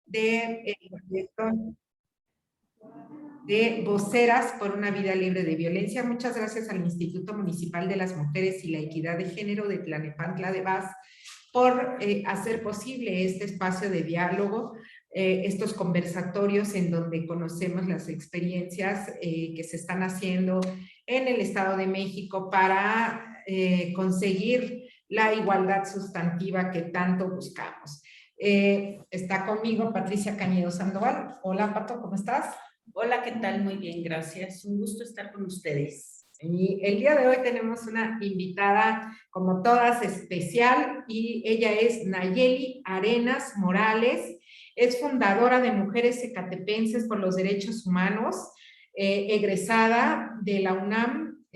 del proyecto de Voceras por una Vida Libre de Violencia. Muchas gracias al Instituto Municipal de las Mujeres y la Equidad de Género de Tlalnepantla de Vaz por hacer posible este espacio de diálogo, estos conversatorios en donde conocemos las experiencias que se están haciendo en el Estado de México para conseguir la igualdad sustantiva que tanto buscamos. Está conmigo Patricia Cañedo Sandoval. Hola, Pato, ¿cómo estás? Hola, ¿qué tal? Muy bien, gracias. Un gusto estar con ustedes. Y el día de hoy tenemos una invitada, como todas, especial, y ella es Nayeli Arenas Morales. Es fundadora de Mujeres Ecatepenses por los Derechos Humanos, egresada de la UNAM,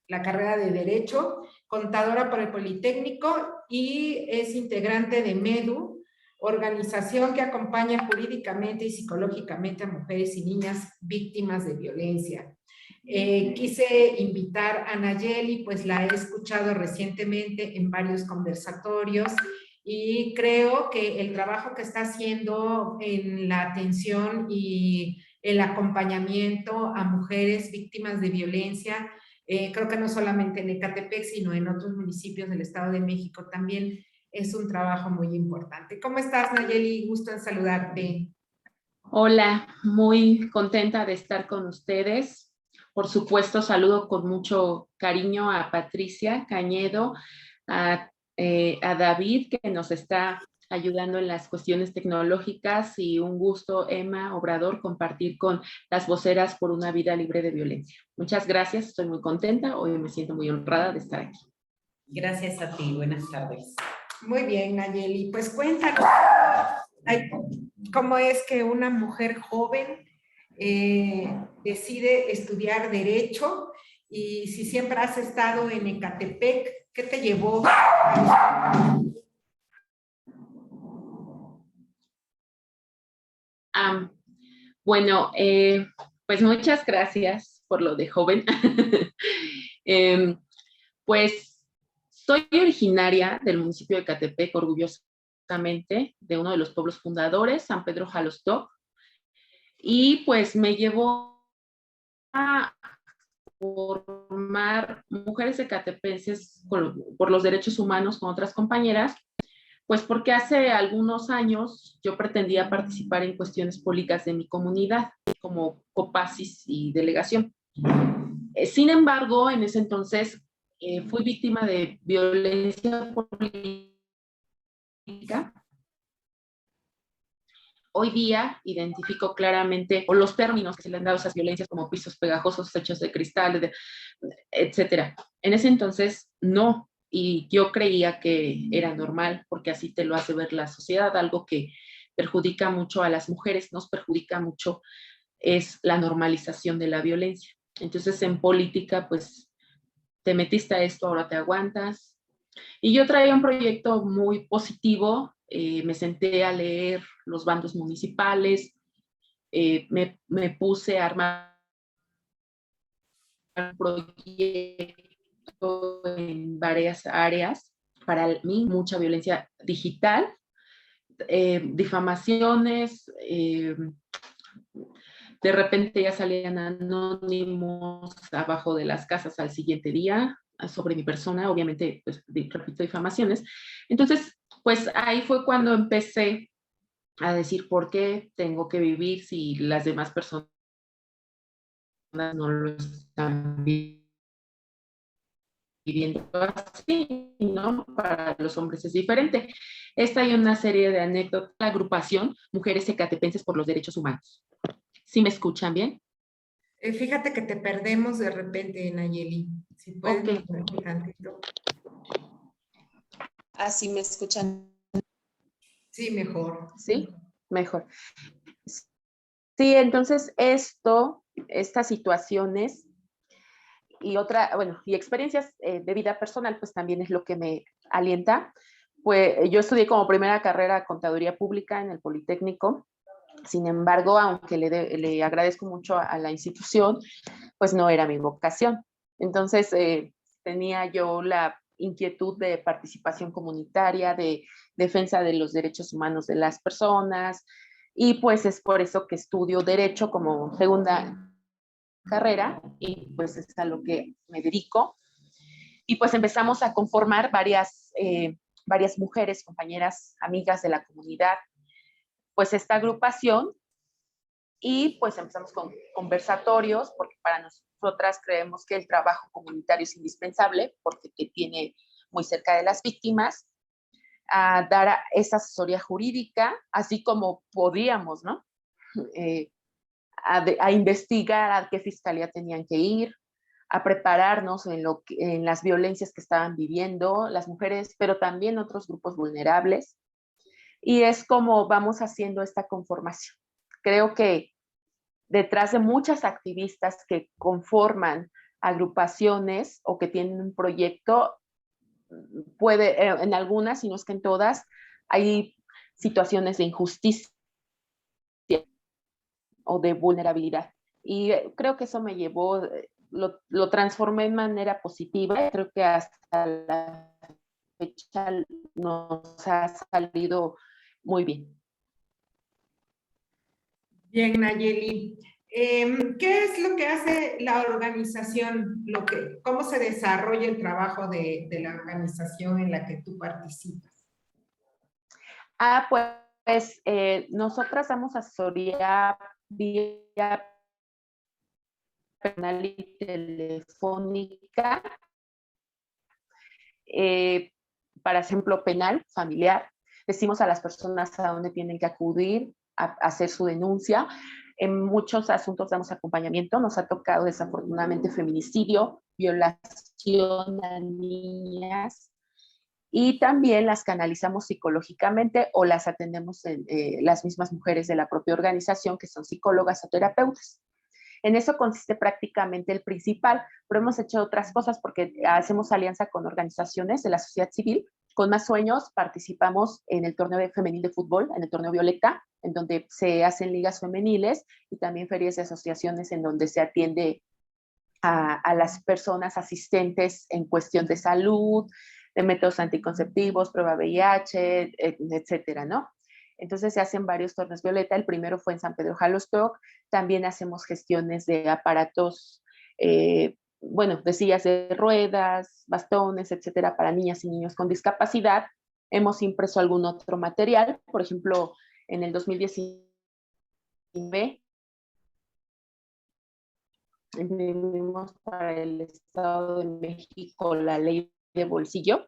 la carrera de Derecho, contadora por el Politécnico y es integrante de MEDU, organización que acompaña jurídicamente y psicológicamente a mujeres y niñas víctimas de violencia. Quise invitar a Nayeli, pues la he escuchado recientemente en varios conversatorios y creo que el trabajo que está haciendo en la atención y el acompañamiento a mujeres víctimas de violencia, creo que no solamente en Ecatepec, sino en otros municipios del Estado de México también es un trabajo muy importante. ¿Cómo estás, Nayeli? Gusto en saludarte. Hola, muy contenta de estar con ustedes. Por supuesto, saludo con mucho cariño a Patricia Cañedo, a David, que nos está ayudando en las cuestiones tecnológicas, y un gusto, Emma Obrador, compartir con las voceras por una vida libre de violencia. Muchas gracias, estoy muy contenta, hoy me siento muy honrada de estar aquí. Gracias a ti, buenas tardes. Muy bien, Nayeli, pues cuéntanos cómo es que una mujer joven decide estudiar Derecho, y si siempre has estado en Ecatepec, ¿qué te llevó? Bueno, pues muchas gracias por lo de joven. Pues soy originaria del municipio de Ecatepec, orgullosamente, de uno de los pueblos fundadores, San Pedro Jalostoc, y pues me llevó a formar Mujeres Ecatepenses por los Derechos Humanos con otras compañeras, pues porque hace algunos años yo pretendía participar en cuestiones públicas de mi comunidad, como copacis y delegación. Sin embargo, en ese entonces fui víctima de violencia política. Hoy día identifico claramente los términos que se le han dado a esas violencias, como pisos pegajosos, techos de cristal, etcétera. En ese entonces no, y yo creía que era normal, porque así te lo hace ver la sociedad. Algo que perjudica mucho a las mujeres, nos perjudica mucho, es la normalización de la violencia. Entonces en política, pues te metiste a esto, ahora te aguantas. Y yo traía un proyecto muy positivo, me senté a leer los bandos municipales, me puse a armar un proyecto en varias áreas. Para mí, mucha violencia digital, difamaciones, de repente ya salían anónimos abajo de las casas al siguiente día sobre mi persona, obviamente, pues, repito, difamaciones. Entonces, pues ahí fue cuando empecé a decir, ¿por qué tengo que vivir si las demás personas no lo están viviendo así, ¿no? Para los hombres es diferente. Esta y una serie de anécdotas, la agrupación Mujeres Ecatepenses por los Derechos Humanos. ¿Sí me escuchan bien? Fíjate que te perdemos de repente, Nayeli. Si puedes, okay. Un tantito. Así me escuchan. Sí, mejor. Sí, mejor. Sí, entonces estas situaciones y y experiencias de vida personal, pues también es lo que me alienta. Pues yo estudié como primera carrera Contaduría Pública en el Politécnico. Sin embargo, aunque le agradezco mucho a la institución, pues no era mi vocación. Entonces tenía yo la inquietud de participación comunitaria, de defensa de los derechos humanos de las personas, y pues es por eso que estudio Derecho como segunda carrera, y pues es a lo que me dedico. Y pues empezamos a conformar varias mujeres, compañeras, amigas de la comunidad, pues esta agrupación, y pues empezamos con conversatorios, porque para nosotras creemos que el trabajo comunitario es indispensable, porque te tiene muy cerca de las víctimas, a dar esa asesoría jurídica, así como podíamos, ¿no? A investigar a qué fiscalía tenían que ir, a prepararnos en las violencias que estaban viviendo las mujeres, pero también otros grupos vulnerables. Y es como vamos haciendo esta conformación. Creo que detrás de muchas activistas que conforman agrupaciones o que tienen un proyecto, en algunas, si no es que en todas, hay situaciones de injusticia o de vulnerabilidad. Y creo que eso me llevó, lo transformé de manera positiva. Creo que hasta la fecha nos ha salido muy bien. Bien, Nayeli. ¿Qué es lo que hace la organización? ¿Cómo se desarrolla el trabajo de la organización en la que tú participas? Pues nosotras damos asesoría vía penal y telefónica, para ejemplo penal, familiar. Decimos a las personas a dónde tienen que acudir a hacer su denuncia. En muchos asuntos damos acompañamiento. Nos ha tocado desafortunadamente feminicidio, violación a niñas, y también las canalizamos psicológicamente o las atendemos las mismas mujeres de la propia organización, que son psicólogas o terapeutas. En eso consiste prácticamente el principal, pero hemos hecho otras cosas porque hacemos alianza con organizaciones de la sociedad civil. Con Más Sueños participamos en el torneo femenil de fútbol, en el torneo Violeta, en donde se hacen ligas femeniles, y también ferias de asociaciones en donde se atiende a las personas asistentes en cuestión de salud, de métodos anticonceptivos, prueba VIH, etcétera, ¿no? Entonces se hacen varios torneos Violeta. El primero fue en San Pedro Jalostoc. También hacemos gestiones de aparatos, bueno, de sillas de ruedas, bastones, etcétera, para niñas y niños con discapacidad. Hemos impreso algún otro material. Por ejemplo, en el 2019 imprimimos para el Estado de México la ley de bolsillo,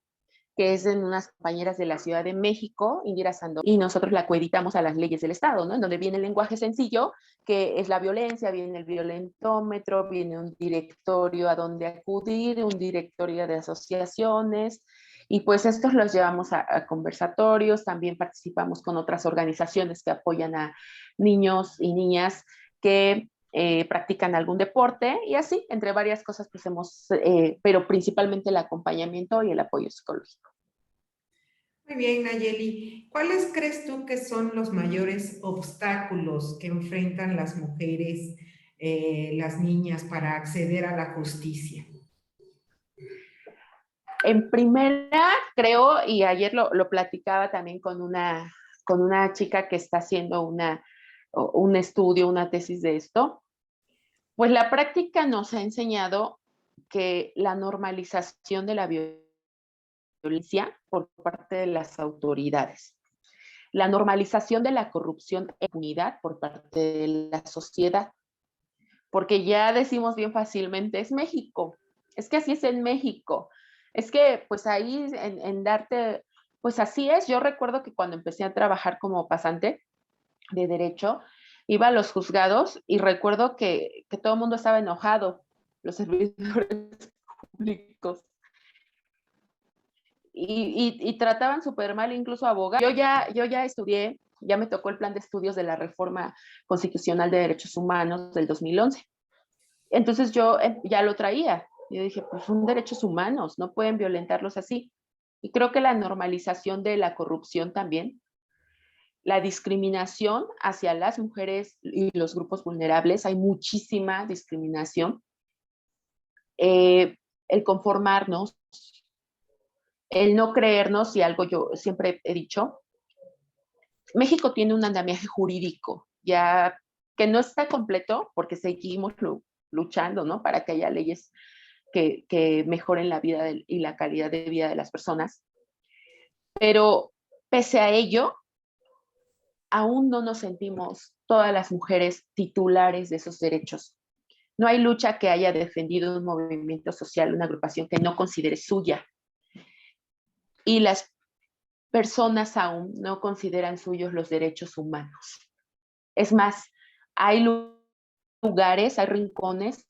que es en unas compañeras de la Ciudad de México, Indira Sandoval, y nosotros la coeditamos a las leyes del Estado, ¿no? En donde viene el lenguaje sencillo, que es la violencia, viene el violentómetro, viene un directorio a donde acudir, un directorio de asociaciones, y pues estos los llevamos a conversatorios. También participamos con otras organizaciones que apoyan a niños y niñas que practican algún deporte, y así, entre varias cosas, pues pero principalmente el acompañamiento y el apoyo psicológico. Muy bien, Nayeli. ¿Cuáles crees tú que son los mayores obstáculos que enfrentan las mujeres, las niñas, para acceder a la justicia? En primera, creo, y ayer lo platicaba también con una chica que está haciendo un estudio, una tesis de esto, pues la práctica nos ha enseñado que la normalización de la violencia por parte de las autoridades, la normalización de la corrupción e impunidad por parte de la sociedad, porque ya decimos bien fácilmente, es México, es que así es en México, es que pues ahí en darte, pues así es. Yo recuerdo que cuando empecé a trabajar como pasante de derecho, iba a los juzgados y recuerdo que todo el mundo estaba enojado, los servidores públicos, y trataban súper mal incluso abogados. Yo ya estudié, ya me tocó el plan de estudios de la Reforma Constitucional de Derechos Humanos del 2011. Entonces yo ya lo traía. Yo dije, pues son derechos humanos, no pueden violentarlos así. Y creo que la normalización de la corrupción también, la discriminación hacia las mujeres y los grupos vulnerables, hay muchísima discriminación. El conformarnos el no creernos, y algo yo siempre he dicho, México tiene un andamiaje jurídico ya que no está completo porque seguimos luchando, ¿no? Para que haya leyes que mejoren la vida y la calidad de vida de las personas. Pero pese a ello, aún no nos sentimos todas las mujeres titulares de esos derechos. No hay lucha que haya defendido un movimiento social, una agrupación que no considere suya. Y las personas aún no consideran suyos los derechos humanos. Es más, hay lugares, hay rincones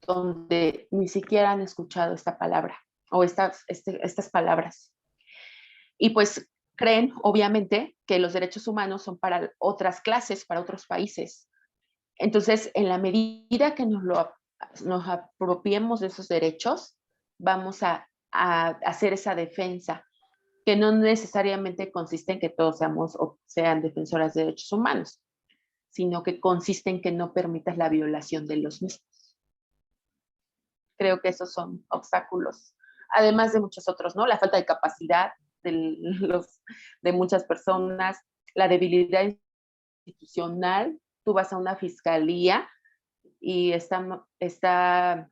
donde ni siquiera han escuchado esta palabra o estas palabras. Y pues creen, obviamente, que los derechos humanos son para otras clases, para otros países. Entonces, en la medida que nos apropiemos de esos derechos, vamos a hacer esa defensa, que no necesariamente consiste en que todos seamos o sean defensoras de derechos humanos, sino que consiste en que no permitas la violación de los mismos. Creo que esos son obstáculos, además de muchos otros, ¿no? La falta de capacidad de muchas personas, la debilidad institucional. Tú vas a una fiscalía y está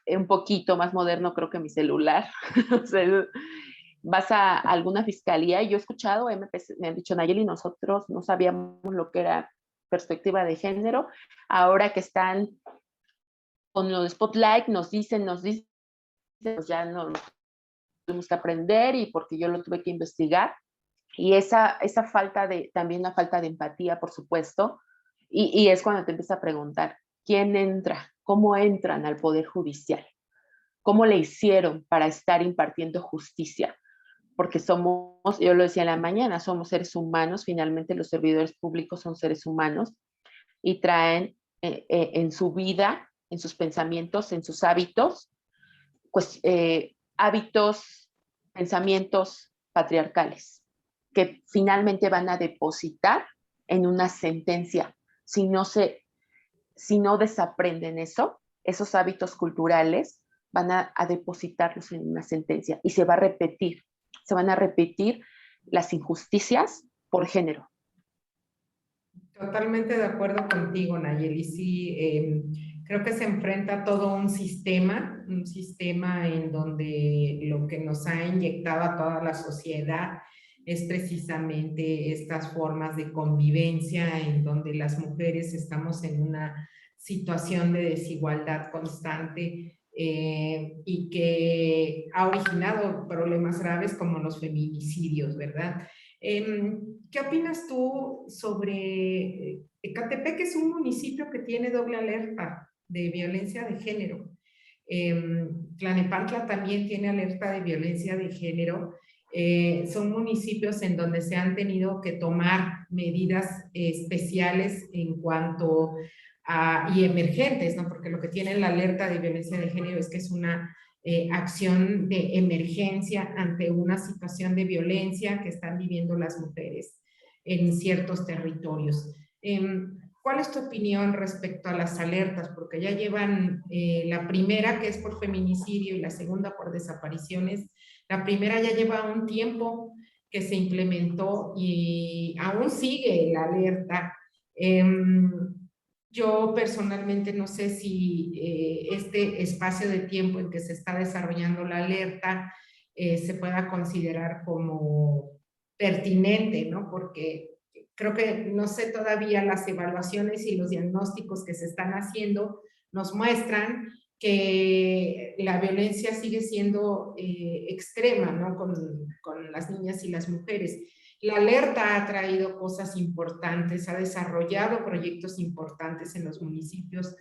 un poquito más moderno, creo que mi celular. O sea, vas a alguna fiscalía y yo he escuchado, me han dicho, Nayeli, nosotros no sabíamos lo que era perspectiva de género, ahora que están con lo de Spotlight, nos dicen, pues ya no tuvimos que aprender y porque yo lo tuve que investigar. Y esa falta también una falta de empatía, por supuesto, y es cuando te empiezas a preguntar, ¿quién entra? ¿Cómo entran al Poder Judicial? ¿Cómo le hicieron para estar impartiendo justicia? Porque somos, yo lo decía en la mañana, somos seres humanos, finalmente los servidores públicos son seres humanos y traen en su vida, en sus pensamientos, en sus hábitos, pues hábitos, pensamientos patriarcales que finalmente van a depositar en una sentencia. Si no desaprenden esos hábitos culturales, van a depositarlos en una sentencia y se van a repetir las injusticias por género. Totalmente de acuerdo contigo, Nayeli. Sí, creo que se enfrenta todo un sistema en donde lo que nos ha inyectado a toda la sociedad es precisamente estas formas de convivencia en donde las mujeres estamos en una situación de desigualdad constante y que ha originado problemas graves como los feminicidios, ¿verdad? ¿Qué opinas tú sobre Ecatepec, que es un municipio que tiene doble alerta de violencia de género? Tlalnepantla también tiene alerta de violencia de género. Son municipios en donde se han tenido que tomar medidas especiales en cuanto y emergentes, ¿no? Porque lo que tiene la alerta de violencia de género es que es una acción de emergencia ante una situación de violencia que están viviendo las mujeres en ciertos territorios. ¿Cuál es tu opinión respecto a las alertas? Porque ya llevan la primera, que es por feminicidio, y la segunda por desapariciones. La primera ya lleva un tiempo que se implementó y aún sigue la alerta. Yo personalmente no sé si este espacio de tiempo en que se está desarrollando la alerta se pueda considerar como pertinente, ¿no? Porque creo que no sé todavía las evaluaciones y los diagnósticos que se están haciendo nos muestran que la violencia sigue siendo extrema, ¿no? Con las niñas y las mujeres. La alerta ha traído cosas importantes, ha desarrollado proyectos importantes en los municipios,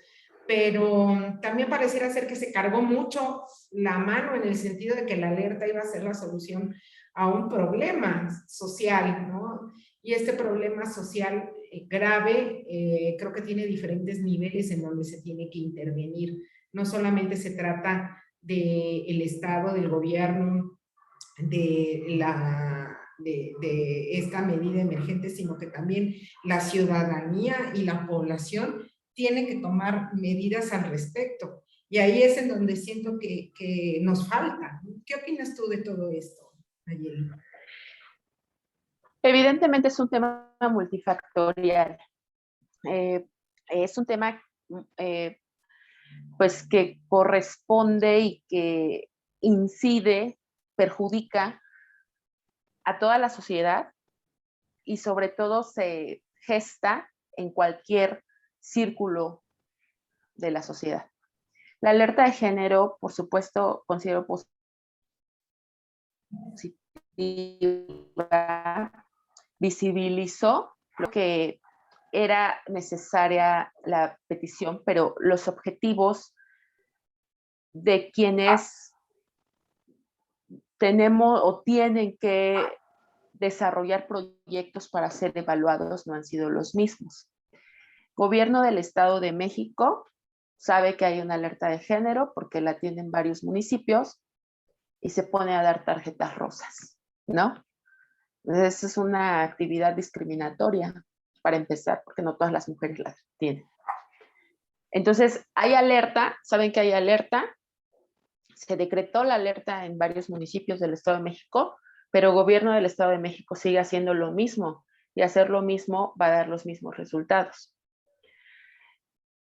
pero también pareciera ser que se cargó mucho la mano en el sentido de que la alerta iba a ser la solución a un problema social, ¿no? Y este problema social grave creo que tiene diferentes niveles en donde se tiene que intervenir. No solamente se trata del Estado, del gobierno, de esta medida emergente, sino que también la ciudadanía y la población tienen que tomar medidas al respecto. Y ahí es en donde siento que nos falta. ¿Qué opinas tú de todo esto, Nayeli? Evidentemente es un tema multifactorial. Es un tema pues que corresponde y que incide, perjudica a toda la sociedad y sobre todo se gesta en cualquier círculo de la sociedad. La alerta de género, por supuesto, considero positiva, visibilizó lo que era necesaria la petición, pero los objetivos de quienes tenemos o tienen que desarrollar proyectos para ser evaluados no han sido los mismos. Gobierno del Estado de México sabe que hay una alerta de género porque la tienen varios municipios y se pone a dar tarjetas rosas, ¿no? Esa es una actividad discriminatoria, para empezar, porque no todas las mujeres la tienen. Entonces, hay alerta, saben que hay alerta, se decretó la alerta en varios municipios del Estado de México, pero el gobierno del Estado de México sigue haciendo lo mismo, y hacer lo mismo va a dar los mismos resultados.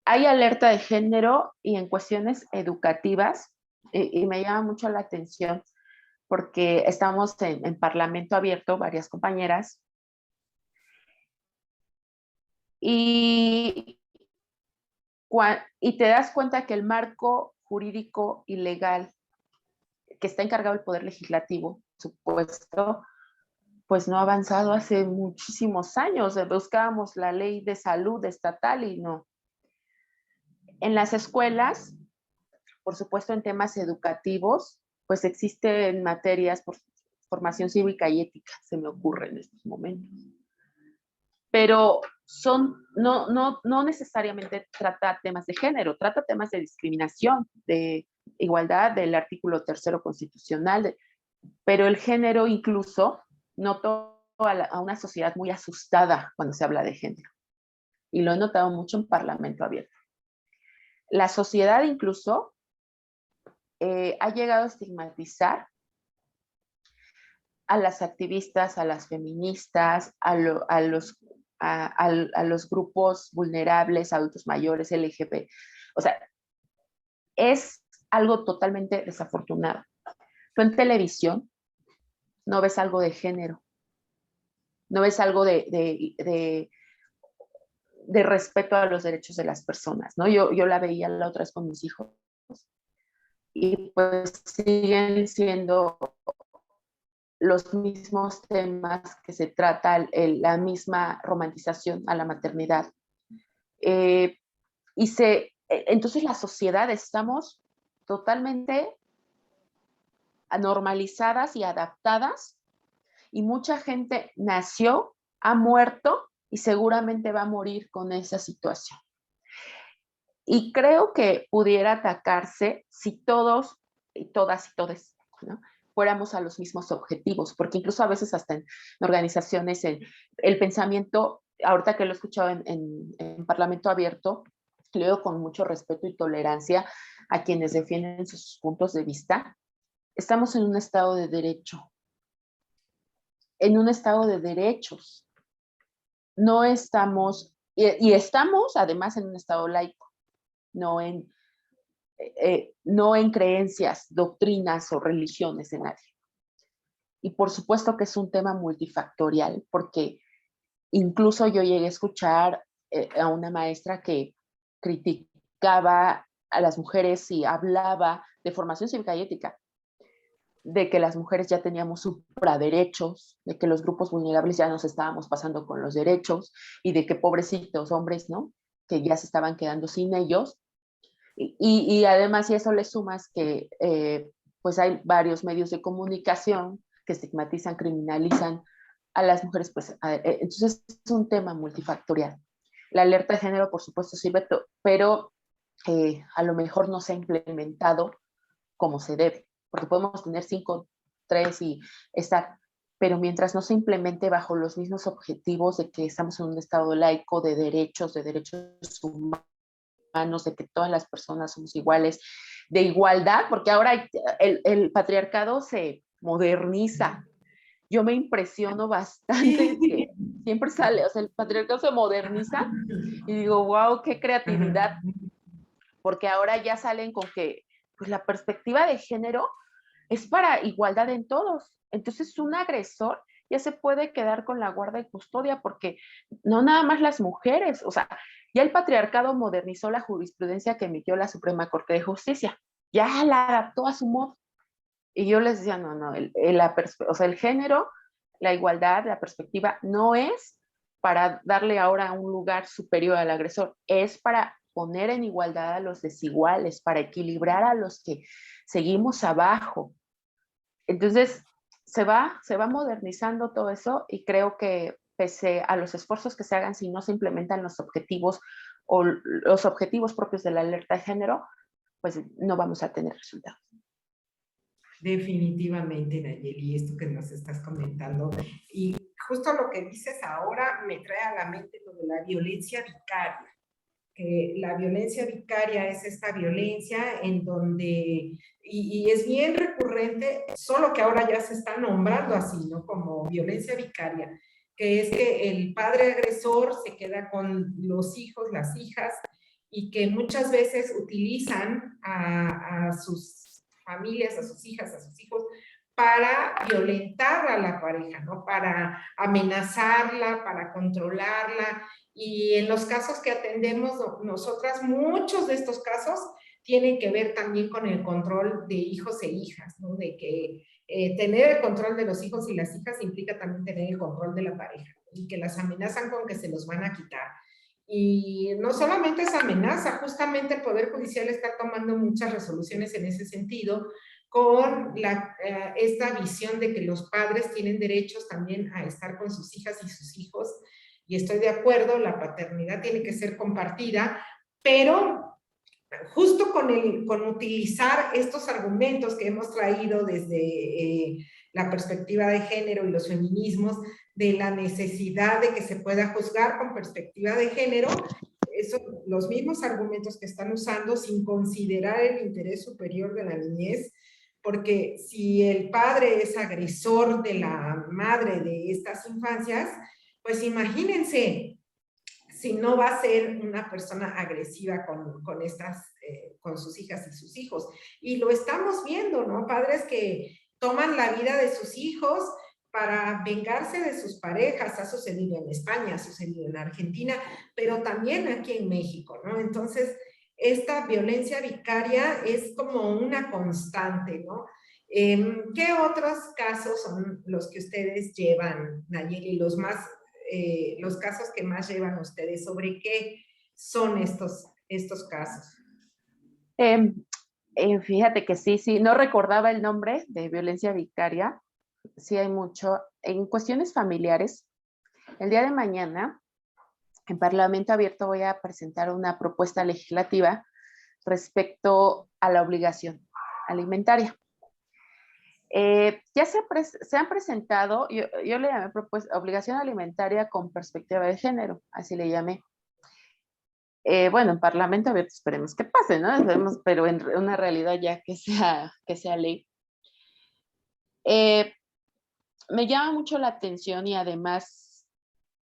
Hay alerta de género y en cuestiones educativas, y me llama mucho la atención porque estamos en Parlamento Abierto, varias compañeras, y te das cuenta que el marco jurídico y legal que está encargado el Poder Legislativo, supuesto, pues no ha avanzado hace muchísimos años. Buscábamos la ley de salud estatal y no. En las escuelas, por supuesto en temas educativos, pues existen materias por formación cívica y ética, se me ocurre en estos momentos. Pero no necesariamente trata temas de género, trata temas de discriminación, de igualdad, del artículo 3º constitucional, pero el género incluso noto a una sociedad muy asustada cuando se habla de género. Y lo he notado mucho en Parlamento Abierto. La sociedad incluso ha llegado a estigmatizar a las activistas, a las feministas, a los grupos vulnerables, adultos mayores, LGBT. O sea, es algo totalmente desafortunado. Tú en televisión no ves algo de género, no ves algo de respeto a los derechos de las personas, ¿no? Yo la veía la otra vez con mis hijos y pues siguen siendo los mismos temas que se trata, la misma romantización a la maternidad. Entonces la sociedad estamos totalmente normalizadas y adaptadas y mucha gente nació, ha muerto y seguramente va a morir con esa situación. Y creo que pudiera atacarse si todos y todas y todes, ¿no?, fuéramos a los mismos objetivos, porque incluso a veces hasta en organizaciones, el pensamiento, ahorita que lo he escuchado en Parlamento Abierto, leo con mucho respeto y tolerancia a quienes defienden sus puntos de vista. Estamos en un estado de derecho, en un estado de derechos. No estamos, y estamos además en un estado laico, no en creencias, doctrinas o religiones de nadie. Y por supuesto que es un tema multifactorial, porque incluso yo llegué a escuchar a una maestra que criticaba a las mujeres y hablaba de formación cívica y ética, de que las mujeres ya teníamos supraderechos, de que los grupos vulnerables ya nos estábamos pasando con los derechos y de que pobrecitos hombres, ¿no?, que ya se estaban quedando sin ellos. Y además, si eso le sumas que pues hay varios medios de comunicación que estigmatizan, criminalizan a las mujeres, pues entonces es un tema multifactorial. La alerta de género, por supuesto, sirve, pero a lo mejor no se ha implementado como se debe, porque podemos tener 5, 3 y estar, pero mientras no se implemente bajo los mismos objetivos de que estamos en un estado laico de derechos humanos, humanos, de que todas las personas somos iguales, de igualdad, porque ahora el patriarcado se moderniza. Yo me impresiono bastante que siempre sale, o sea, el patriarcado se moderniza y digo, wow, qué creatividad, Ajá. porque ahora ya salen con que pues, la perspectiva de género es para igualdad en todos. Entonces, un agresor ya se puede quedar con la guarda y custodia, porque no nada más las mujeres, o sea, ya el patriarcado modernizó la jurisprudencia que emitió la Suprema Corte de Justicia, ya la adaptó a su modo. Y yo les decía, no, o sea, el género, la igualdad, la perspectiva, no es para darle ahora un lugar superior al agresor, es para poner en igualdad a los desiguales, para equilibrar a los que seguimos abajo. Entonces, se va modernizando todo eso y creo que pese a los esfuerzos que se hagan, si no se implementan los objetivos o los objetivos propios de la alerta de género, pues no vamos a tener resultados. Definitivamente, Nayeli, esto que nos estás comentando. Y justo lo que dices ahora me trae a la mente lo de la violencia vicaria, que la violencia vicaria es esta violencia en donde, y es bien recurrente, solo que ahora ya se está nombrando así, ¿no? Como violencia vicaria, que es que el padre agresor se queda con los hijos, las hijas, y que muchas veces utilizan a sus familias, a sus hijas, a sus hijos, para violentar a la pareja, ¿no? Para amenazarla, para controlarla. Y en los casos que atendemos nosotras, muchos de estos casos tienen que ver también con el control de hijos e hijas, ¿no? De que tener el control de los hijos y las hijas implica también tener el control de la pareja y que las amenazan con que se los van a quitar. Y no solamente esa amenaza, justamente el Poder Judicial está tomando muchas resoluciones en ese sentido, con esta visión de que los padres tienen derechos también a estar con sus hijas y sus hijos, y estoy de acuerdo, la paternidad tiene que ser compartida, pero justo con utilizar estos argumentos que hemos traído desde la perspectiva de género y los feminismos, de la necesidad de que se pueda juzgar con perspectiva de género, los mismos argumentos que están usando sin considerar el interés superior de la niñez, porque si el padre es agresor de la madre de estas infancias, pues imagínense si no va a ser una persona agresiva con sus hijas y sus hijos. Y lo estamos viendo, ¿no? Padres que toman la vida de sus hijos para vengarse de sus parejas. Ha sucedido en España, ha sucedido en Argentina, pero también aquí en México, ¿no? Entonces, esta violencia vicaria es como una constante, ¿no? ¿Qué otros casos son los que ustedes llevan, Nayeli, los casos que más llevan ustedes? ¿Sobre qué son estos casos? Fíjate que sí, no recordaba el nombre de violencia vicaria, sí hay mucho. En cuestiones familiares, el día de mañana, en Parlamento Abierto voy a presentar una propuesta legislativa respecto a la obligación alimentaria. Ya se han presentado, yo le llamé obligación alimentaria con perspectiva de género, así le llamé. Bueno, en Parlamento Abierto esperemos que pase, ¿no? Esperemos, pero en una realidad ya que sea ley. Me llama mucho la atención y además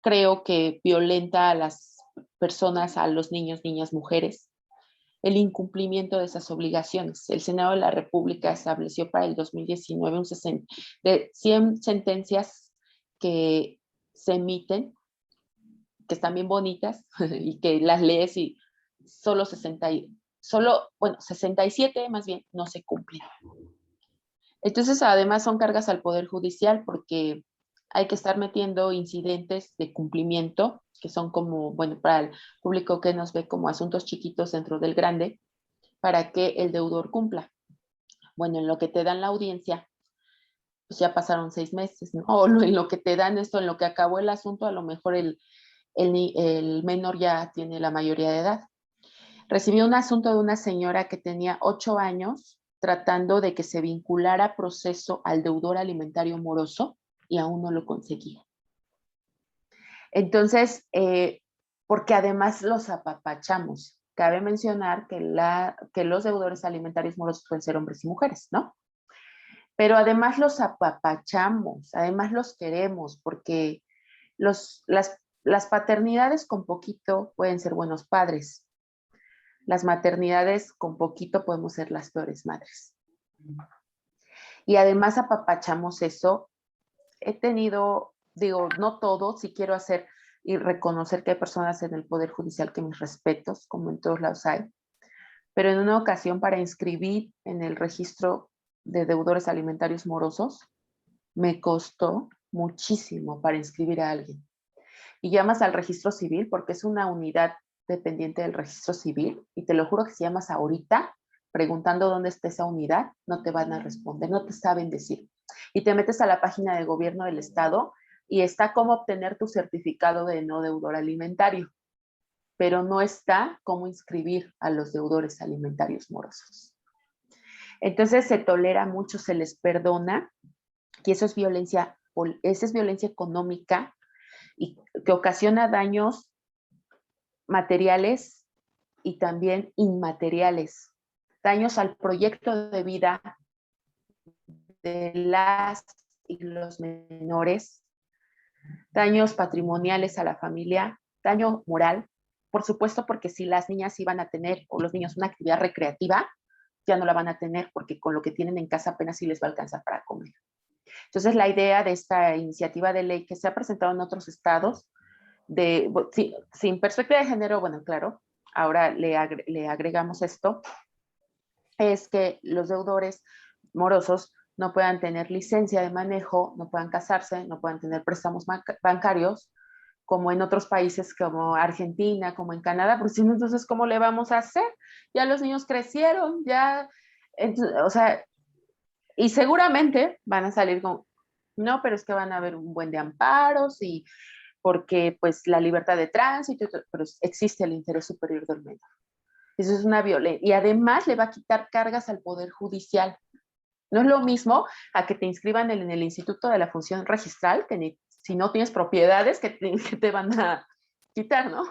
creo que violenta a las personas, a los niños, niñas, mujeres, el incumplimiento de esas obligaciones. El Senado de la República estableció para el 2019 de 100 sentencias que se emiten, que están bien bonitas y que las lees y solo 67 más bien no se cumplen. Entonces, además son cargas al Poder Judicial porque hay que estar metiendo incidentes de cumplimiento que son como, bueno, para el público que nos ve como asuntos chiquitos dentro del grande, para que el deudor cumpla. Bueno, en lo que te dan la audiencia, pues ya pasaron 6 meses, ¿no? O en lo que te dan esto, en lo que acabó el asunto, a lo mejor el menor ya tiene la mayoría de edad. Recibí un asunto de una señora que tenía 8 años tratando de que se vinculara proceso al deudor alimentario moroso y aún no lo conseguía. Entonces, porque además los apapachamos. cabe mencionar que los deudores alimentarios morosos pueden ser hombres y mujeres, ¿no? Pero además los apapachamos, además los queremos, porque las paternidades con poquito pueden ser buenos padres. Las maternidades con poquito podemos ser las peores madres. Y además apapachamos eso. He tenido, digo, no todo, sí quiero hacer y reconocer que hay personas en el Poder Judicial que mis respetos, como en todos lados hay, pero en una ocasión para inscribir en el registro de deudores alimentarios morosos, me costó muchísimo para inscribir a alguien. Y llamas al registro civil porque es una unidad dependiente del registro civil y te lo juro que si llamas ahorita preguntando dónde está esa unidad, no te van a responder, no te saben decir. Y te metes a la página de gobierno del estado y está cómo obtener tu certificado de no deudor alimentario, pero no está cómo inscribir a los deudores alimentarios morosos. Entonces se tolera mucho, se les perdona, y eso es violencia económica y que ocasiona daños materiales y también inmateriales, daños al proyecto de vida de las y los menores, daños patrimoniales a la familia, daño moral, por supuesto, porque si las niñas iban a tener, o los niños, una actividad recreativa, ya no la van a tener porque con lo que tienen en casa apenas sí les va a alcanzar para comer. Entonces, la idea de esta iniciativa de ley que se ha presentado en otros estados, sin perspectiva de género, bueno, claro, ahora le agregamos esto, es que los deudores morosos no puedan tener licencia de manejo, no puedan casarse, no puedan tener préstamos bancarios, como en otros países como Argentina, como en Canadá, porque si no, entonces, ¿cómo le vamos a hacer? Ya los niños crecieron, ya, entonces, o sea, y seguramente van a salir con, no, pero es que van a haber un buen de amparos y porque pues la libertad de tránsito, pero existe el interés superior del menor. Eso es una violencia. Y además le va a quitar cargas al Poder Judicial. No es lo mismo a que te inscriban en el Instituto de la Función Registral, que si no tienes propiedades, que te van a quitar, ¿no?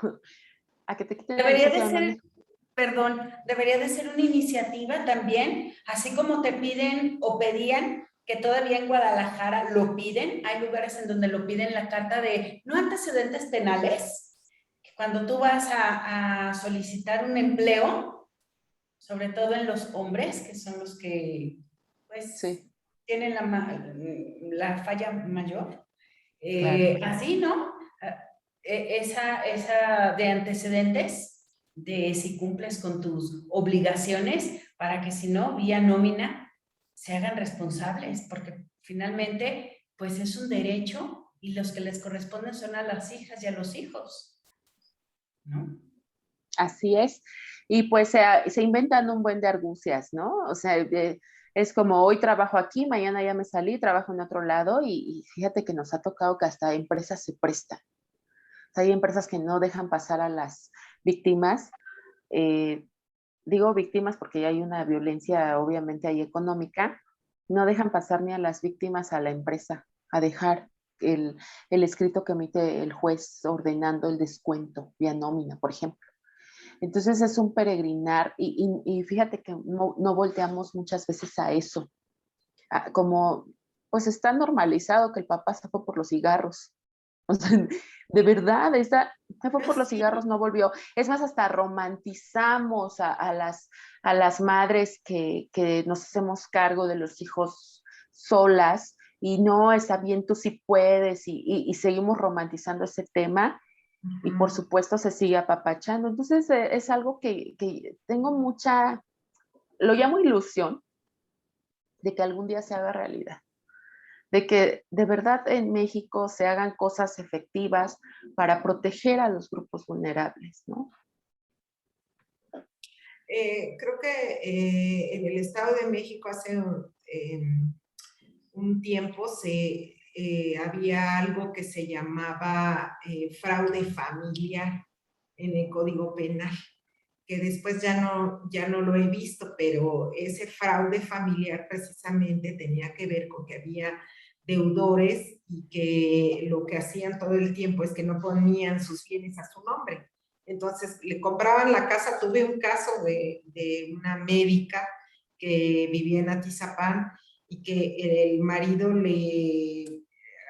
A que te quiten la Debería licencia de de ser, manejo. perdón, debería de ser una iniciativa también, así como te piden o pedían, que todavía en Guadalajara lo piden, hay lugares en donde lo piden la carta de no antecedentes penales, que cuando tú vas a solicitar un empleo, sobre todo en los hombres, que son los que, pues, Sí, tienen la falla mayor, claro. así, ¿no? Esa de antecedentes, de si cumples con tus obligaciones, para que si no, vía nómina, se hagan responsables, porque finalmente, pues es un derecho y los que les corresponden son a las hijas y a los hijos, ¿no? Así es. Y pues se inventan un buen de argucias, ¿no? O sea, es como hoy trabajo aquí, mañana ya me salí, trabajo en otro lado y fíjate que nos ha tocado que hasta empresas se prestan. O sea, hay empresas que no dejan pasar a las víctimas. eh, Digo víctimas porque hay una violencia obviamente ahí económica. No dejan pasar ni a las víctimas a la empresa, a dejar el escrito que emite el juez ordenando el descuento vía nómina, por ejemplo. Entonces es un peregrinar y fíjate que no volteamos muchas veces a eso, como pues está normalizado que el papá se fue por los cigarros. O sea, de verdad, se fue por los cigarros, no volvió. Es más, hasta romantizamos a las madres que nos hacemos cargo de los hijos solas y no, está bien, tú sí puedes y seguimos romantizando ese tema y por supuesto se sigue apapachando. Entonces es algo que tengo lo llamo ilusión de que algún día se haga realidad, de que de verdad en México se hagan cosas efectivas para proteger a los grupos vulnerables, ¿no? Creo que en el Estado de México hace un tiempo había algo que se llamaba fraude familiar en el Código Penal, que después ya no lo he visto, pero ese fraude familiar precisamente tenía que ver con que había deudores y que lo que hacían todo el tiempo es que no ponían sus bienes a su nombre. Entonces le compraban la casa. Tuve un caso de una médica que vivía en Atizapán y que el marido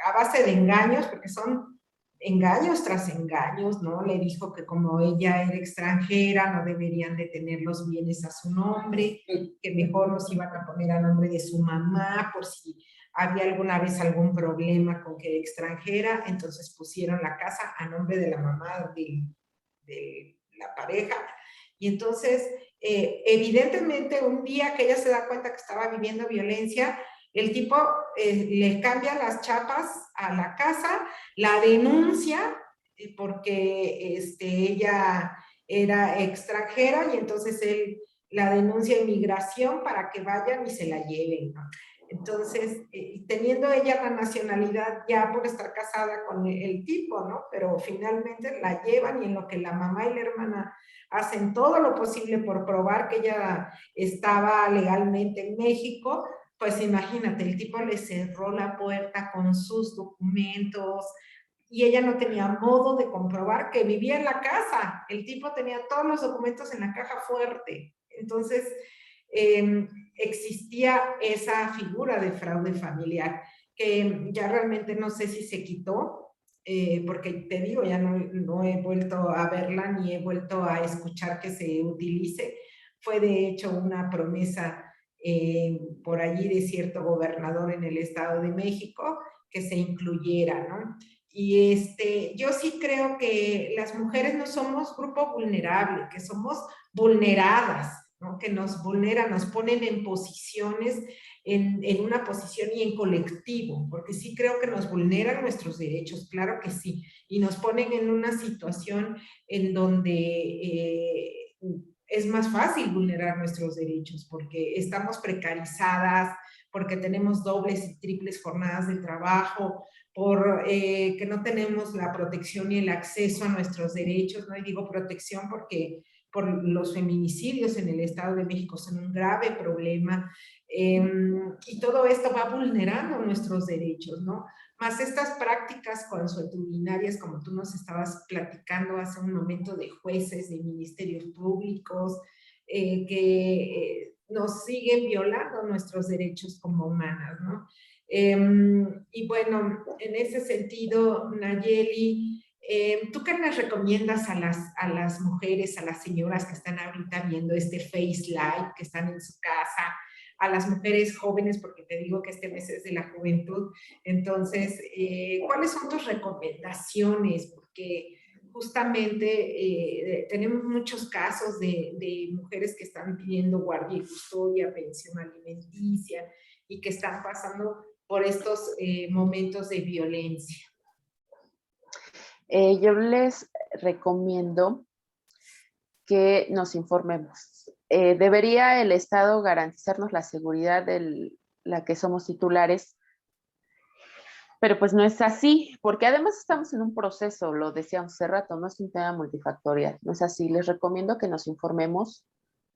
a base de engaños, porque son engaños tras engaños, ¿no? Le dijo que como ella era extranjera, no deberían de tener los bienes a su nombre, que mejor los iban a poner a nombre de su mamá por si había alguna vez algún problema con que era extranjera. Entonces pusieron la casa a nombre de la mamá de la pareja. Y entonces, evidentemente, un día que ella se da cuenta que estaba viviendo violencia, el tipo le cambia las chapas a la casa, la denuncia porque ella era extranjera, y entonces él la denuncia a inmigración para que vayan y se la lleven, ¿no? Entonces, teniendo ella la nacionalidad ya por estar casada con el tipo, ¿no? Pero finalmente la llevan, y en lo que la mamá y la hermana hacen todo lo posible por probar que ella estaba legalmente en México, pues imagínate, el tipo le cerró la puerta con sus documentos, y ella no tenía modo de comprobar que vivía en la casa. El tipo tenía todos los documentos en la caja fuerte. Entonces, existía esa figura de fraude familiar, que ya realmente no sé si se quitó, porque te digo, ya no he vuelto a verla ni he vuelto a escuchar que se utilice. Fue de hecho una promesa por allí de cierto gobernador en el Estado de México que se incluyera, ¿no? Y yo sí creo que las mujeres no somos grupo vulnerable, que somos vulneradas, ¿no? Que nos vulneran, nos ponen en posiciones, en una posición y en colectivo, porque sí creo que nos vulneran nuestros derechos, claro que sí, y nos ponen en una situación en donde es más fácil vulnerar nuestros derechos, porque estamos precarizadas, porque tenemos dobles y triples jornadas de trabajo, por que no tenemos la protección y el acceso a nuestros derechos, ¿no? Y digo protección porque por los feminicidios en el Estado de México son un grave problema, y todo esto va vulnerando nuestros derechos, ¿no? Más estas prácticas consuetudinarias, como tú nos estabas platicando hace un momento, de jueces, de ministerios públicos, que nos siguen violando nuestros derechos como humanas, ¿no? Y bueno, en ese sentido, Nayeli, ¿tú qué les recomiendas a las mujeres, a las señoras que están ahorita viendo este Face Live, que están en su casa, a las mujeres jóvenes, porque te digo que este mes es de la juventud? Entonces, ¿cuáles son tus recomendaciones? Porque justamente tenemos muchos casos de mujeres que están pidiendo guardia y custodia, pensión alimenticia, y que están pasando por estos momentos de violencia. Yo les recomiendo que nos informemos. Debería el Estado garantizarnos la seguridad de la que somos titulares, pero pues no es así, porque además estamos en un proceso, lo decíamos hace rato, no es un tema multifactorial, no es así. Les recomiendo que nos informemos,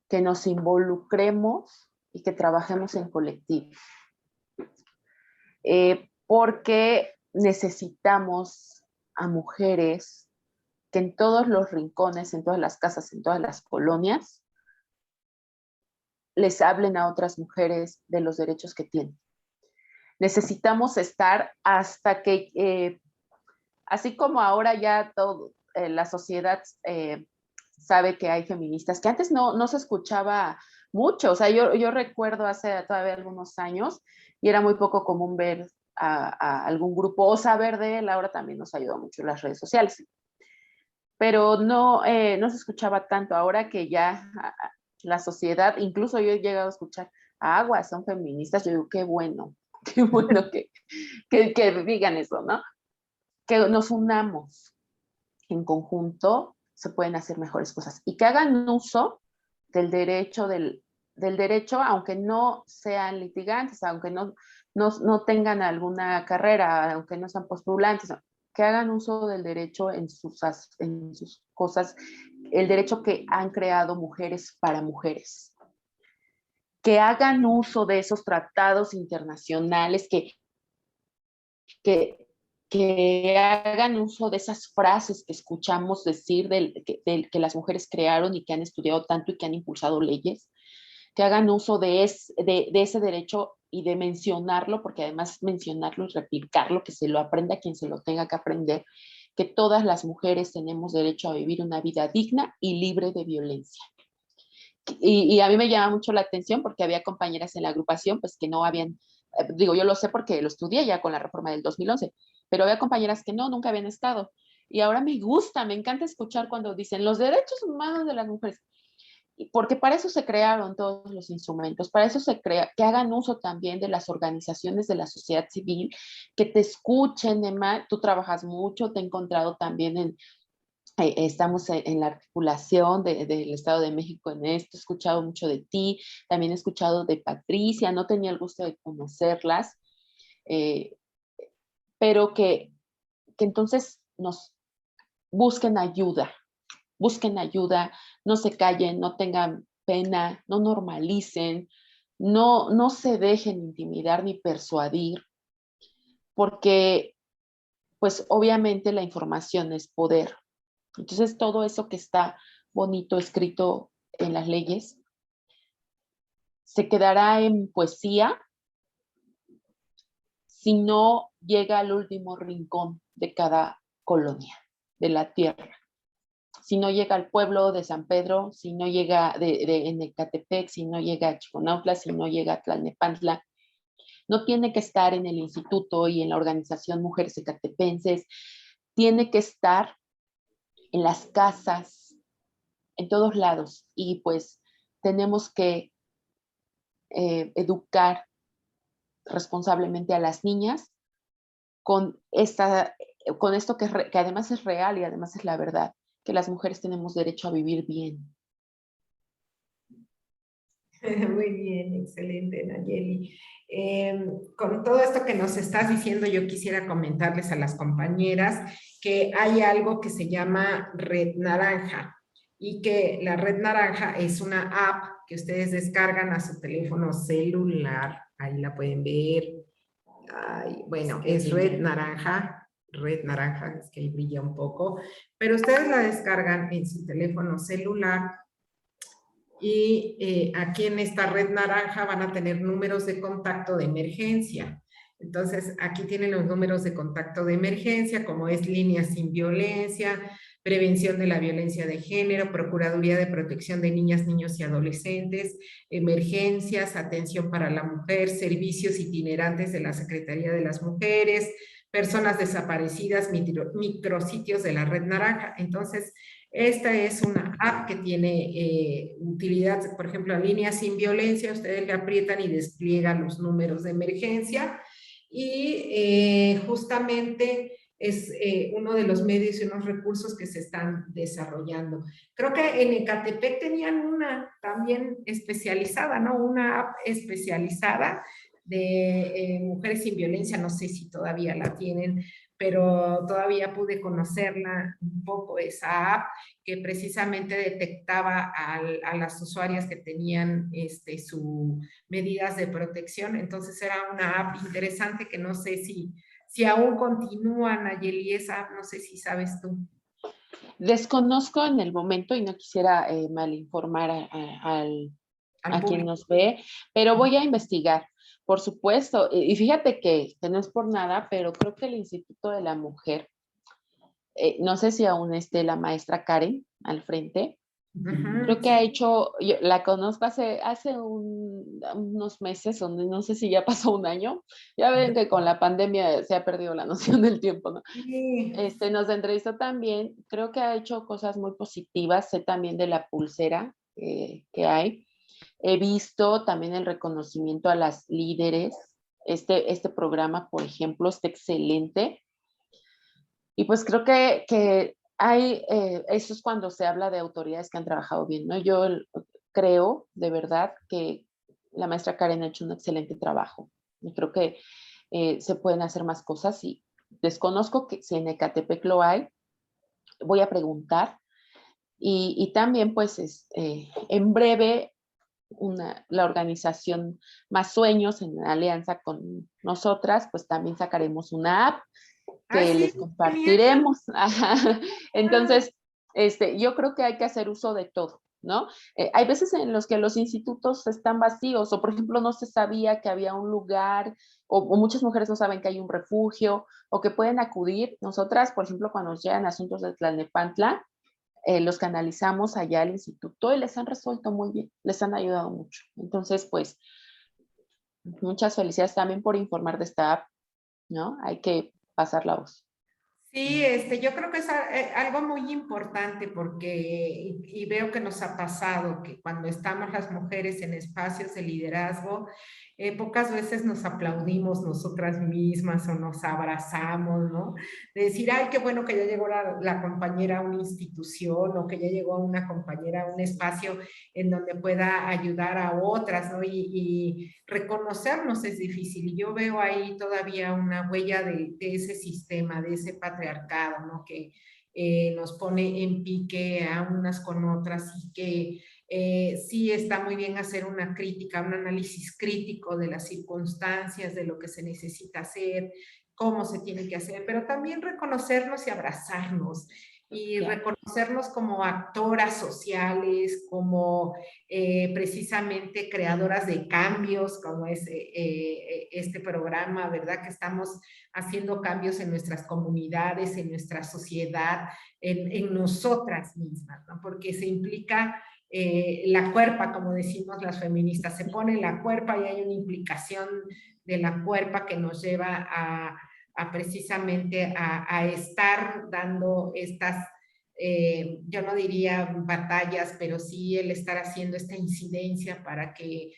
que nos involucremos y que trabajemos en colectivo, porque necesitamos a mujeres que en todos los rincones, en todas las casas, en todas las colonias, les hablen a otras mujeres de los derechos que tienen. Necesitamos estar hasta que, así como ahora ya todo, la sociedad sabe que hay feministas, que antes no se escuchaba mucho. O sea, yo recuerdo hace todavía algunos años y era muy poco común ver a algún grupo o saber de él. Ahora también nos ayuda mucho las redes sociales. Pero no se escuchaba tanto. Ahora que ya la sociedad, incluso yo he llegado a escuchar, aguas, son feministas. Yo digo, qué bueno que digan eso, ¿no? Que nos unamos en conjunto, se pueden hacer mejores cosas y que hagan uso del derecho, del derecho, aunque no sean litigantes, aunque no tengan alguna carrera, aunque no sean postulantes, que hagan uso del derecho en sus cosas, el derecho que han creado mujeres para mujeres, que hagan uso de esos tratados internacionales que que hagan uso de esas frases que escuchamos decir que las mujeres crearon y que han estudiado tanto y que han impulsado leyes, que hagan uso de ese derecho y de mencionarlo, porque además mencionarlo y replicarlo, que se lo aprenda quien se lo tenga que aprender, que todas las mujeres tenemos derecho a vivir una vida digna y libre de violencia. Y a mí me llama mucho la atención porque había compañeras en la agrupación pues que no habían, digo, yo lo sé porque lo estudié ya con la reforma del 2011, pero había compañeras que no, nunca habían estado. Y ahora me gusta, me encanta escuchar cuando dicen los derechos humanos de las mujeres, porque para eso se crearon todos los instrumentos, para eso se crea, que hagan uso también de las organizaciones de la sociedad civil, que te escuchen, Emma, tú trabajas mucho, te he encontrado también estamos en la articulación del Estado de México en esto, he escuchado mucho de ti, también he escuchado de Patricia, no tenía el gusto de conocerlas, eh, pero que entonces nos busquen ayuda, no se callen, no tengan pena, no normalicen, no se dejen intimidar ni persuadir, porque pues obviamente la información es poder. Entonces todo eso que está bonito escrito en las leyes se quedará en poesía si no llega al último rincón de cada colonia de la tierra. Si no llega al pueblo de San Pedro, si no llega en Ecatepec, si no llega a Chiconautla, si no llega a Tlalnepantla, no tiene que estar en el instituto y en la organización Mujeres Ecatepenses, tiene que estar en las casas, en todos lados. Y pues tenemos que educar responsablemente a las niñas con esto que además es real y además es la verdad, que las mujeres tenemos derecho a vivir bien. Muy bien, excelente, Nayeli. Con todo esto que nos estás diciendo, yo quisiera comentarles a las compañeras que hay algo que se llama Red Naranja y que la Red Naranja es una app que ustedes descargan a su teléfono celular. Ahí la pueden ver. Ay, bueno, es Red Naranja, es que ahí brilla un poco, pero ustedes la descargan en su teléfono celular y aquí en esta Red Naranja van a tener números de contacto de emergencia. Entonces, aquí tienen los números de contacto de emergencia, como es Línea Sin Violencia, Prevención de la Violencia de Género, Procuraduría de Protección de Niñas, Niños y Adolescentes, Emergencias, Atención para la Mujer, Servicios Itinerantes de la Secretaría de las Mujeres, Personas Desaparecidas, micrositios de la Red Naranja. Entonces, esta es una app que tiene utilidad, por ejemplo, en Línea Sin Violencia, ustedes le aprietan y despliegan los números de emergencia y justamente es uno de los medios y unos recursos que se están desarrollando. Creo que en Ecatepec tenían una también especializada, ¿no? Una app especializada de mujeres sin violencia, no sé si todavía la tienen, pero todavía pude conocerla un poco, esa app que precisamente detectaba a las usuarias que tenían sus medidas de protección. Entonces era una app interesante que no sé si aún continúa, Nayeli, esa app, no sé si sabes tú. Desconozco en el momento y no quisiera malinformar a quien nos ve, pero voy a investigar, por supuesto. Y fíjate que no es por nada, pero creo que el Instituto de la Mujer, no sé si aún esté la maestra Karen al frente, creo que ha hecho, yo la conozco hace unos meses, donde no sé si ya pasó un año, ya ven que con la pandemia se ha perdido la noción del tiempo, ¿no? Sí. Nos entrevistó también, creo que ha hecho cosas muy positivas, sé también de la pulsera que hay, he visto también el reconocimiento a las líderes, este programa, por ejemplo, está excelente, y pues creo que hay, eso es cuando se habla de autoridades que han trabajado bien, ¿no? Yo creo de verdad que la maestra Karen ha hecho un excelente trabajo. Y creo que se pueden hacer más cosas y desconozco que si en Ecatepec lo hay, voy a preguntar. Y también pues en breve la organización Más Sueños en alianza con nosotras, pues también sacaremos una app que sí, les compartiremos. Ajá. Entonces, yo creo que hay que hacer uso de todo, ¿no? Hay veces en los que los institutos están vacíos, o por ejemplo no se sabía que había un lugar, o muchas mujeres no saben que hay un refugio, o que pueden acudir. Nosotras, por ejemplo, cuando nos llegan asuntos de Tlalnepantla, los canalizamos allá al instituto y les han resuelto muy bien, les han ayudado mucho. Entonces, pues, muchas felicidades también por informar de esta app, ¿no? Hay que pasar la voz. Sí, yo creo que es algo muy importante porque, y veo que nos ha pasado que cuando estamos las mujeres en espacios de liderazgo, pocas veces nos aplaudimos nosotras mismas o nos abrazamos, ¿no? De decir, ay, qué bueno que ya llegó la compañera a una institución o que ya llegó una compañera a un espacio en donde pueda ayudar a otras, ¿no? Y reconocernos es difícil. Y yo veo ahí todavía una huella de ese sistema, de ese patriarcado, ¿no? Que nos pone en pique a unas con otras y que sí está muy bien hacer una crítica, un análisis crítico de las circunstancias, de lo que se necesita hacer, cómo se tiene que hacer, pero también reconocernos y abrazarnos y reconocernos como actoras sociales, como precisamente creadoras de cambios, como es este programa, ¿verdad? Que estamos haciendo cambios en nuestras comunidades, en nuestra sociedad, en nosotras mismas, ¿no? Porque se implica la cuerpa, como decimos las feministas, se pone la cuerpa y hay una implicación de la cuerpa que nos lleva a precisamente a estar dando estas, yo no diría batallas, pero sí el estar haciendo esta incidencia para que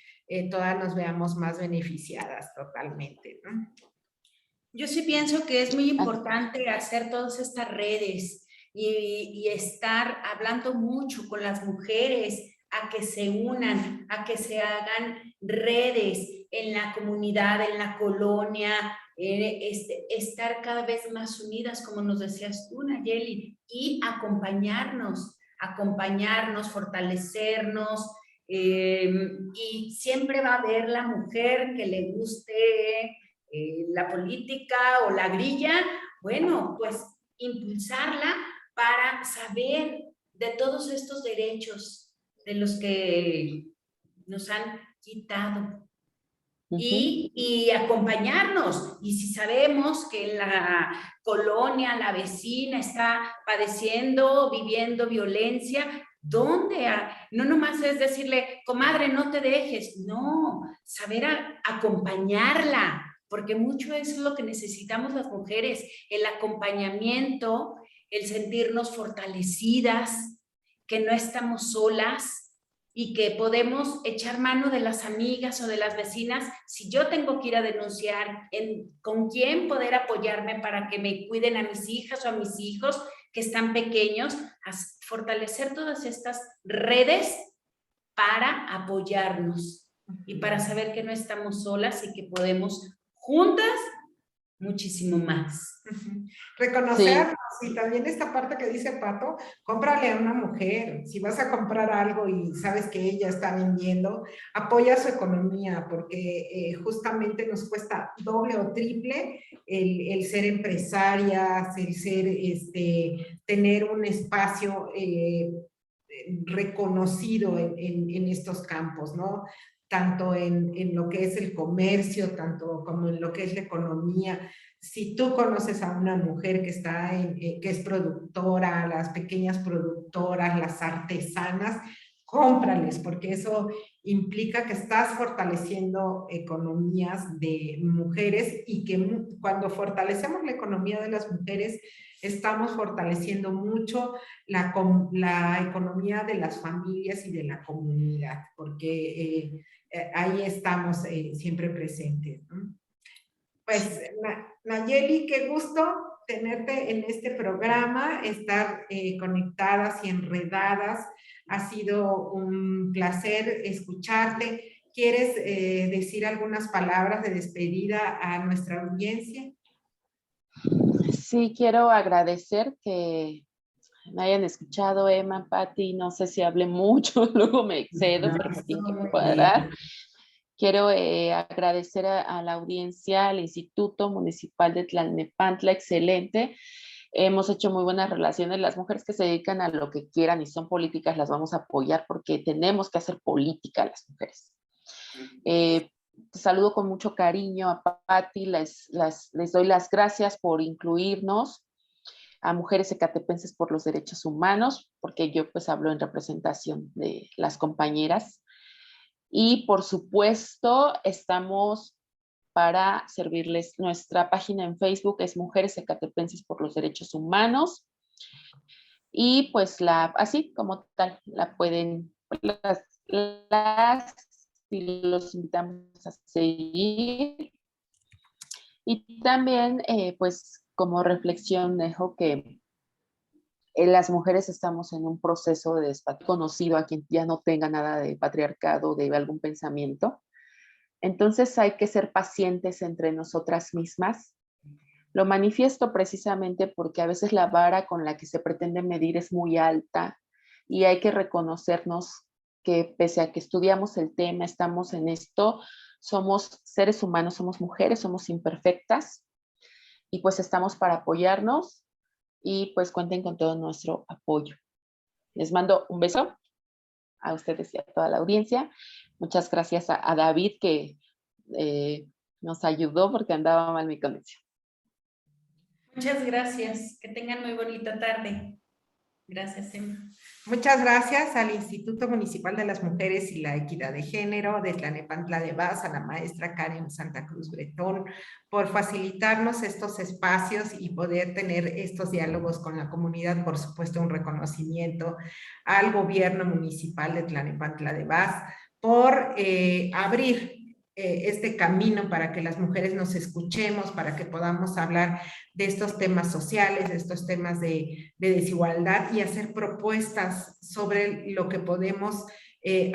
todas nos veamos más beneficiadas totalmente, ¿no? Yo sí pienso que es muy importante hacer todas estas redes y estar hablando mucho con las mujeres a que se unan, a que se hagan redes en la comunidad, en la colonia, estar cada vez más unidas, como nos decías tú, Nayeli, y acompañarnos, fortalecernos, y siempre va a haber la mujer que le guste la política o la grilla, bueno, pues impulsarla para saber de todos estos derechos de los que nos han quitado. Y acompañarnos. Y si sabemos que en la colonia, la vecina está padeciendo, viviendo violencia, ¿dónde? No nomás es decirle, comadre, no te dejes. No, saber acompañarla, porque mucho es lo que necesitamos las mujeres, el acompañamiento, el sentirnos fortalecidas, que no estamos solas y que podemos echar mano de las amigas o de las vecinas. Si yo tengo que ir a denunciar, ¿con quién poder apoyarme para que me cuiden a mis hijas o a mis hijos que están pequeños? A fortalecer todas estas redes para apoyarnos y para saber que no estamos solas y que podemos juntas muchísimo más. Reconocernos, y también esta parte que dice Pato, cómprale a una mujer. Si vas a comprar algo y sabes que ella está vendiendo, apoya su economía, porque justamente nos cuesta doble o triple el ser empresarias, el ser, tener un espacio reconocido en estos campos, ¿no? Tanto en lo que es el comercio, tanto como en lo que es la economía. Si tú conoces a una mujer que está que es productora, las pequeñas productoras, las artesanas, cómprales, porque eso implica que estás fortaleciendo economías de mujeres y que cuando fortalecemos la economía de las mujeres, estamos fortaleciendo mucho la economía de las familias y de la comunidad, porque ahí estamos siempre presentes, ¿no? Pues, Nayeli, qué gusto tenerte en este programa, estar conectadas y enredadas. Ha sido un placer escucharte. ¿Quieres decir algunas palabras de despedida a nuestra audiencia? Sí, quiero agradecer que me hayan escuchado, Emma, Patti, no sé si hablé mucho, luego me excedo, pero me tienen que encuadrar. Quiero agradecer a la audiencia, al Instituto Municipal de Tlalnepantla, excelente. Hemos hecho muy buenas relaciones. Las mujeres que se dedican a lo que quieran y son políticas las vamos a apoyar porque tenemos que hacer política las mujeres. Te saludo con mucho cariño a Patti, les doy las gracias por incluirnos a Mujeres Ecatepenses por los Derechos Humanos, porque yo pues hablo en representación de las compañeras. Y por supuesto, estamos para servirles. Nuestra página en Facebook es Mujeres Ecatepenses por los Derechos Humanos. Y pues así como tal, la pueden, y los invitamos a seguir. Y también, pues como reflexión dejo que las mujeres estamos en un proceso de conocido a quien ya no tenga nada de patriarcado, de algún pensamiento. Entonces hay que ser pacientes entre nosotras mismas. Lo manifiesto precisamente porque a veces la vara con la que se pretende medir es muy alta y hay que reconocernos que pese a que estudiamos el tema, estamos en esto, somos seres humanos, somos mujeres, somos imperfectas y pues estamos para apoyarnos y pues cuenten con todo nuestro apoyo. Les mando un beso a ustedes y a toda la audiencia. Muchas gracias a David que nos ayudó porque andaba mal mi conexión. Muchas gracias. Que tengan muy bonita tarde. Gracias, Emma. Muchas gracias al Instituto Municipal de las Mujeres y la Equidad de Género de Tlalnepantla de Vaz, a la maestra Karen Santa Cruz Bretón, por facilitarnos estos espacios y poder tener estos diálogos con la comunidad. Por supuesto, un reconocimiento al gobierno municipal de Tlalnepantla de Vaz por abrir este camino para que las mujeres nos escuchemos, para que podamos hablar de estos temas sociales, de estos temas de desigualdad y hacer propuestas sobre lo que podemos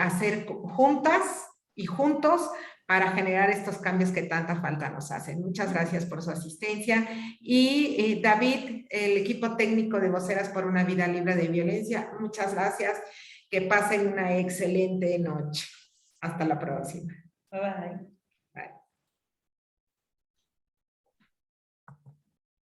hacer juntas y juntos para generar estos cambios que tanta falta nos hacen. Muchas gracias por su asistencia. Y David, el equipo técnico de Voceras por una Vida Libre de Violencia, muchas gracias. Que pasen una excelente noche. Hasta la próxima. Bye bye.